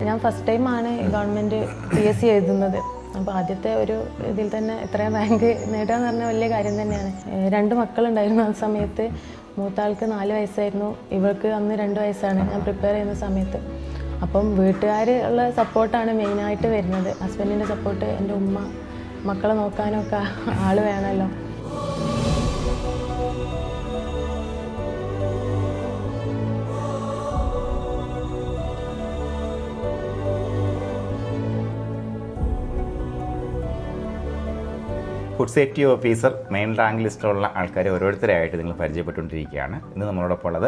ഞാൻ ഫസ്റ്റ് ടൈമാണ് government PSC എഴുതുന്നത്. അപ്പോൾ ആദ്യത്തെ ഒരു ഇതിൽ തന്നെ ഇത്രയും റാങ്ക് നേടുക എന്ന് പറഞ്ഞാൽ വലിയ കാര്യം തന്നെയാണ്. 2 മക്കളുണ്ടായിരുന്നു ആ സമയത്ത്. മൂത്താൾക്ക് 4 വയസ്സായിരുന്നു, ഇവൾക്ക് അന്ന് 2 വയസ്സാണ് ഞാൻ പ്രിപ്പയർ ചെയ്യുന്ന സമയത്ത്. അപ്പം വീട്ടുകാർ ഉള്ള സപ്പോർട്ടാണ് മെയിനായിട്ട് വരുന്നത്. ഹസ്ബൻഡിൻ്റെ സപ്പോർട്ട്, എൻ്റെ ഉമ്മ, മക്കളെ നോക്കാനൊക്കെ ആൾ വേണമല്ലോ. Food safety officer main rank ലിസ്റ്റിലുള്ള ആൾക്കാരെ ഓരോരുത്തരായിട്ട് നിങ്ങൾ പരിചയപ്പെട്ടുകൊണ്ടിരിക്കുകയാണ്. ഇന്ന് നമ്മളോടൊപ്പം ഉള്ളത്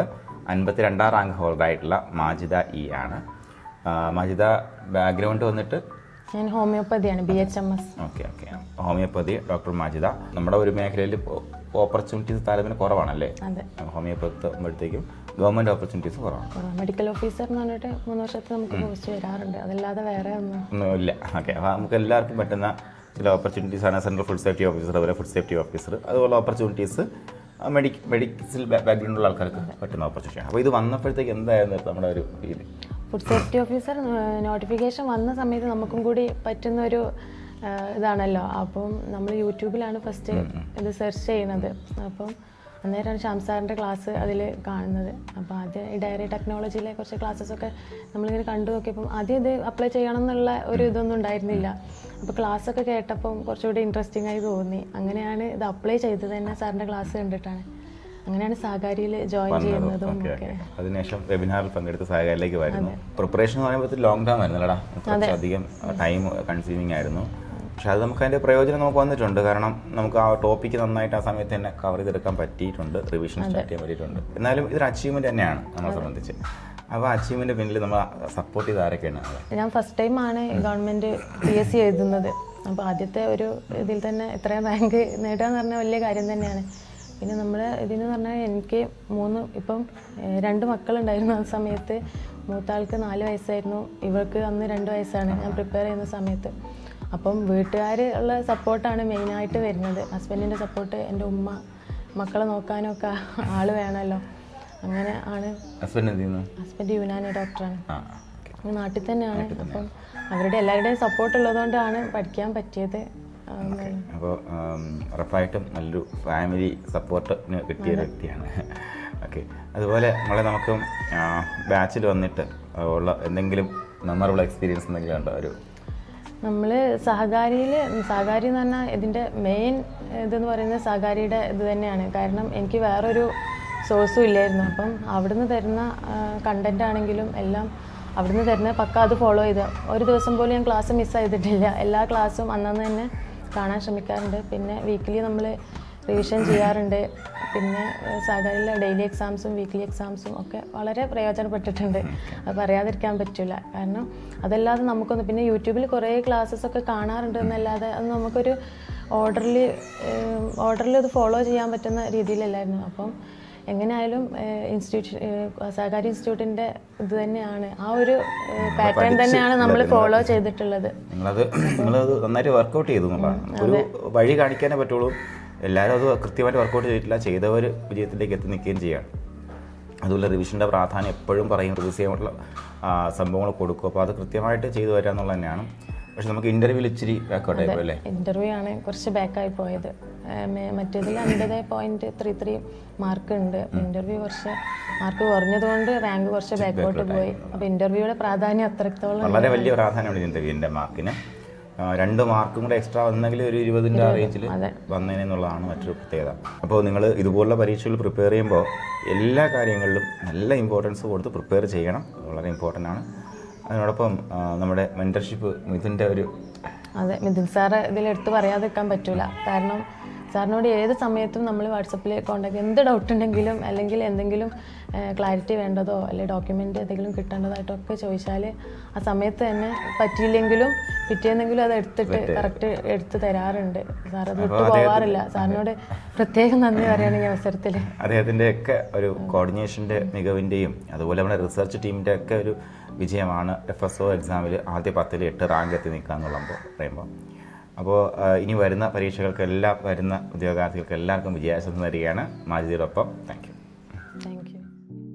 52ാം റാങ്ക് ഹോൾഡറായിട്ടുള്ള മാജിദ ഇ ആണ്. മാജിദ ബാക്ക്ഗ്രൗണ്ട് വന്നിട്ട് ഞാൻ ഹോമിയോപ്പതിയാണ്, BHMS. Okay homeopathy doctor Majida. നമ്മുടെ ഒരു മേഖലയിൽ ഓപ്പർച്യൂണിറ്റീസ് താരതമ്യം കുറവാണല്ലേ? അതെ. ഹോമിയോപ്പതി ആകുമ്പോഴത്തേക്കും ഗവൺമെൻറ് ഓപ്പർച്യൂണിറ്റീസ് കുറവാണ്. മെഡിക്കൽ ഓഫീസർ എന്ന് പറഞ്ഞിട്ട് 3 വർഷത്തിൽ നമുക്ക് പോസ്റ്റ് വരാറുണ്ട്, അതല്ലാതെ വേറെ ഒന്നുമില്ല. ഓക്കെ, അപ്പോൾ നമുക്ക് എല്ലാവർക്കും പറ്റുന്ന ചില ഓപ്പർച്യൂണിറ്റീസ് ആണ് സെൻട്രൽ ഫുഡ് സേഫ്റ്റി ഓഫീസർ, അതുപോലെ ഫുഡ് സേഫ്റ്റി ഓഫീസർ, അതുപോലെ ഓപ്പർച്യൂണിറ്റീസ് മെഡിക്കൽ ബാക്ക്ഗ്രൗണ്ടുള്ള ആൾക്കാർക്ക് പറ്റുന്ന ഓപ്പർച്യൂണിറ്റിയാണ്. അപ്പോൾ ഇത് വന്നപ്പോഴത്തേക്ക് എന്തായിരുന്നു നമ്മുടെ ഒരു രീതി? ഫുഡ് സേഫ്റ്റി ഓഫീസർ നോട്ടിഫിക്കേഷൻ വന്ന സമയത്ത് നമുക്കും കൂടി പറ്റുന്ന ഒരു ഇതാണല്ലോ. അപ്പം നമ്മൾ യൂട്യൂബിലാണ് ഫസ്റ്റ് ഇത് സെർച്ച് ചെയ്യുന്നത്. അപ്പം അന്നേരമാണ് ശ്യാം സാറിൻ്റെ ക്ലാസ് അതിൽ കാണുന്നത്. അപ്പോൾ ആദ്യം ഈ ഡയറി ടെക്നോളജിയിലെ കുറച്ച് ക്ലാസ്സസൊക്കെ നമ്മളിങ്ങനെ കണ്ടു നോക്കിയപ്പം ആദ്യം ഇത് അപ്ലൈ ചെയ്യണം എന്നുള്ള ഒരു ഇതൊന്നും ഉണ്ടായിരുന്നില്ല. അപ്പോൾ ക്ലാസ്സൊക്കെ കേട്ടപ്പം കുറച്ചുകൂടി ഇൻട്രസ്റ്റിംഗ് ആയി തോന്നി. അങ്ങനെയാണ് ഇത് അപ്ലൈ ചെയ്തത് തന്നെ സാറിൻ്റെ ക്ലാസ് കണ്ടിട്ടാണ്. അങ്ങനെയാണ് സാഗാരിയിൽ ജോയിൻ ചെയ്യുന്നതും ഒക്കെ. അതിനുശേഷം വെബിനാറിൽ പങ്കെടുത്ത് സാഗാരിയിലേക്ക് വരുന്നു. പ്രിപ്പറേഷൻ എന്ന് പറയുമ്പോൾ ലോങ് ടൈം ആയിരുന്നല്ലടാ, കുറച്ചധികം ടൈം കൺസ്യൂമിങ് ആയിരുന്നു. പക്ഷെ അത് നമുക്ക് അതിൻ്റെ പ്രയോജനം നമുക്ക് വന്നിട്ടുണ്ട്. കാരണം നമുക്ക് ആ ടോപ്പിക്ക് നന്നായിട്ട് ആ സമയത്ത് തന്നെ കവർ ചെയ്തെടുക്കാൻ പറ്റിയിട്ടുണ്ട്, റിവിഷൻ സ്റ്റാർട്ട് ചെയ്യാൻ പറ്റിയിട്ടുണ്ട്. എന്നാലും ഇതൊരു അച്ചീവ്മെൻറ്റ് തന്നെയാണ് നമ്മളെ സംബന്ധിച്ച്. അപ്പോൾ അച്ചീവ്മെൻറ്റ് പിന്നിൽ നമ്മൾ സപ്പോർട്ട് ചെയ്ത് ആരൊക്കെയാണ്? ഞാൻ ഫസ്റ്റ് ടൈമാണ് ഗവൺമെൻറ് PSC എഴുതുന്നത്. അപ്പോൾ ആദ്യത്തെ ഒരു ഇതിൽ തന്നെ ഇത്രയും റാങ്ക് നേടുക എന്ന് പറഞ്ഞാൽ വലിയ കാര്യം തന്നെയാണ്. പിന്നെ നമ്മുടെ ഇതിന് പറഞ്ഞാൽ എനിക്ക് 2 മക്കളുണ്ടായിരുന്നു ആ സമയത്ത്. മൂത്താൾക്ക് 4 വയസ്സായിരുന്നു, ഇവൾക്ക് അന്ന് 2 വയസ്സാണ് ഞാൻ പ്രിപ്പയർ ചെയ്യുന്ന സമയത്ത്. അപ്പം വീട്ടുകാർ ഉള്ള സപ്പോർട്ടാണ് മെയിനായിട്ട് വരുന്നത്. ഹസ്ബൻഡിൻ്റെ സപ്പോർട്ട്, എൻ്റെ ഉമ്മ, മക്കളെ നോക്കാനൊക്കെ ആൾ വേണമല്ലോ. അങ്ങനെ ആണ്. ഹസ്ബൻഡ് യുനാനി ഡോക്ടറാണ്, നാട്ടിൽ തന്നെയാണ്. അപ്പം അവരുടെ എല്ലാവരുടെയും സപ്പോർട്ട് ഉള്ളതുകൊണ്ടാണ് പഠിക്കാൻ പറ്റിയത്. അപ്പോൾ ഉറപ്പായിട്ടും നല്ലൊരു ഫാമിലി സപ്പോർട്ടിന് കിട്ടിയ ഒരു വ്യക്തിയാണ്. ഓക്കെ, അതുപോലെ നമുക്ക് ബാച്ചിൽ വന്നിട്ട് ഉള്ള എന്തെങ്കിലും മെമ്മറബിൾ എക്സ്പീരിയൻസ് എന്തെങ്കിലും ഉണ്ടോ? നമ്മൾ സഹകാരി എന്ന് പറഞ്ഞാൽ ഇതിൻ്റെ മെയിൻ ഇതെന്ന് പറയുന്നത് സഹകാരിയുടെ ഇത് തന്നെയാണ്. കാരണം എനിക്ക് വേറൊരു സോഴ്സും ഇല്ലായിരുന്നു. അപ്പം അവിടുന്ന് തരുന്ന കണ്ടൻ്റ് ആണെങ്കിലും എല്ലാം അവിടുന്ന് തരുന്ന പക്ക അത് ഫോളോ ചെയ്ത് ഒരു ദിവസം പോലും ഞാൻ ക്ലാസ് മിസ് ചെയ്തിട്ടില്ല. എല്ലാ ക്ലാസ്സും അന്നന്ന് തന്നെ കാണാൻ ശ്രമിക്കാറുണ്ട്. പിന്നെ വീക്കിലി നമ്മൾ റിവിഷൻ ചെയ്യാറുണ്ട്. പിന്നെ സഹകാരിയിലെ ഡെയിലി എക്സാംസും വീക്ക്ലി എക്സാംസും ഒക്കെ വളരെ പ്രയോജനപ്പെട്ടിട്ടുണ്ട്. അത് പറയാതിരിക്കാൻ പറ്റില്ല. കാരണം അതല്ലാതെ നമുക്കൊന്ന് പിന്നെ യൂട്യൂബിൽ കുറേ ക്ലാസ്സസൊക്കെ കാണാറുണ്ട് എന്നല്ലാതെ അത് നമുക്കൊരു ഓർഡറിൽ അത് ഫോളോ ചെയ്യാൻ പറ്റുന്ന രീതിയിലല്ലായിരുന്നു. അപ്പം എങ്ങനെയായാലും സഹകാരി ഇൻസ്റ്റിറ്റ്യൂട്ടിൻ്റെ ഇത് തന്നെയാണ്, ആ ഒരു പാറ്റേൺ തന്നെയാണ് നമ്മൾ ഫോളോ ചെയ്തിട്ടുള്ളത്. നിങ്ങളത് നന്നായിട്ട് വർക്കൗട്ട് ചെയ്തു എന്നുള്ളതാണ്. ഒരു വഴി കാണിക്കാനേ പറ്റുള്ളൂ. എല്ലാവരും അത് കൃത്യമായിട്ട് വർക്കൗട്ട് ചെയ്തിട്ടില്ല, ചെയ്തവർ വിജയത്തിലേക്ക് എത്തി നിൽക്കുകയും ചെയ്യുകയാണ്. അതുപോലെ റിവിഷൻ്റെ പ്രാധാന്യം എപ്പോഴും പറയും, റിവിസ് ചെയ്യാനുള്ള സംഭവങ്ങൾ കൊടുക്കും. അപ്പോൾ അത് കൃത്യമായിട്ട് ചെയ്തു വരിക എന്നുള്ളത് തന്നെയാണ്. പക്ഷെ നമുക്ക് ഇൻ്റർവ്യൂവിൽ ഇച്ചിരി ബാക്കൗട്ട് ആയി പോയല്ലേ? ഇൻ്റർവ്യൂ ആണ് കുറച്ച് ബാക്കായി പോയത്. മറ്റേതിൽ 50.33 മാർക്ക് ഉണ്ട്. ഇൻ്റർവ്യൂ കുറച്ച് മാർക്ക് കുറഞ്ഞതുകൊണ്ട് റാങ്ക് കുറച്ച് ബാക്കോട്ട് പോയി. അപ്പോൾ ഇൻ്റർവ്യൂയുടെ പ്രാധാന്യം അത്രത്തോളം വളരെ വലിയ പ്രാധാന്യമാണ് ഇൻ്റർവ്യൂവിൻ്റെ മാർക്കിന്. 2 മാർക്കും കൂടെ എക്സ്ട്രാ വന്നെങ്കിൽ ഒരു 20ൻ്റെ റേഞ്ചിൽ വന്നതിനെന്നുള്ളതാണ് മറ്റൊരു പ്രത്യേകത. അപ്പോൾ നിങ്ങൾ ഇതുപോലുള്ള പരീക്ഷകൾ പ്രിപ്പയർ ചെയ്യുമ്പോൾ എല്ലാ കാര്യങ്ങളിലും നല്ല ഇമ്പോർട്ടൻസ് കൊടുത്ത് പ്രിപ്പയർ ചെയ്യണം. വളരെ ഇമ്പോർട്ടൻ്റ് ആണ്. അതിനോടൊപ്പം നമ്മുടെ മെൻറ്റർഷിപ്പ് മിഥുൻ്റെ അതെ, മിഥുൻ സാറ് ഇതിലെടുത്ത് പറയാതിരിക്കാൻ പറ്റില്ല. കാരണം സാറിനോട് ഏത് സമയത്തും നമ്മൾ വാട്സപ്പിൽ കോൺടാക്ട്, എന്ത് ഡൗട്ട് ഉണ്ടെങ്കിലും അല്ലെങ്കിൽ എന്തെങ്കിലും ക്ലാരിറ്റി വേണ്ടതോ അല്ലെങ്കിൽ ഡോക്യുമെൻ്റ് എന്തെങ്കിലും കിട്ടേണ്ടതായിട്ടോ ഒക്കെ ചോദിച്ചാൽ ആ സമയത്ത് തന്നെ പറ്റിയില്ലെങ്കിലും പിറ്റേന്നെങ്കിലും അത് എടുത്തിട്ട് കറക്റ്റ് എടുത്ത് തരാറുണ്ട്. സാർ അത് വിട്ടു പോവാറില്ല. സാറിനോട് പ്രത്യേകം നന്ദി പറയുകയാണ് ഈ അവസരത്തിൽ. അദ്ദേഹത്തിൻ്റെ ഒക്കെ ഒരു കോർഡിനേഷൻ്റെ മികവിൻ്റെയും അതുപോലെ നമ്മുടെ റിസർച്ച് ടീമിൻ്റെ ഒക്കെ ഒരു വിജയമാണ് FSO എക്സാമിൽ ആദ്യ 10ൽ 8 റാങ്ക് എത്തി നിൽക്കുക എന്നുള്ളത് പറയുമ്പോൾ. അപ്പോൾ ഇനി വരുന്ന പരീക്ഷകൾക്കെല്ലാം വരുന്ന ഉദ്യോഗാർത്ഥികൾക്ക് എല്ലാവർക്കും വിജയാശംസ നേരുകയാണ്. മാജിദിയോടൊപ്പം താങ്ക് യു.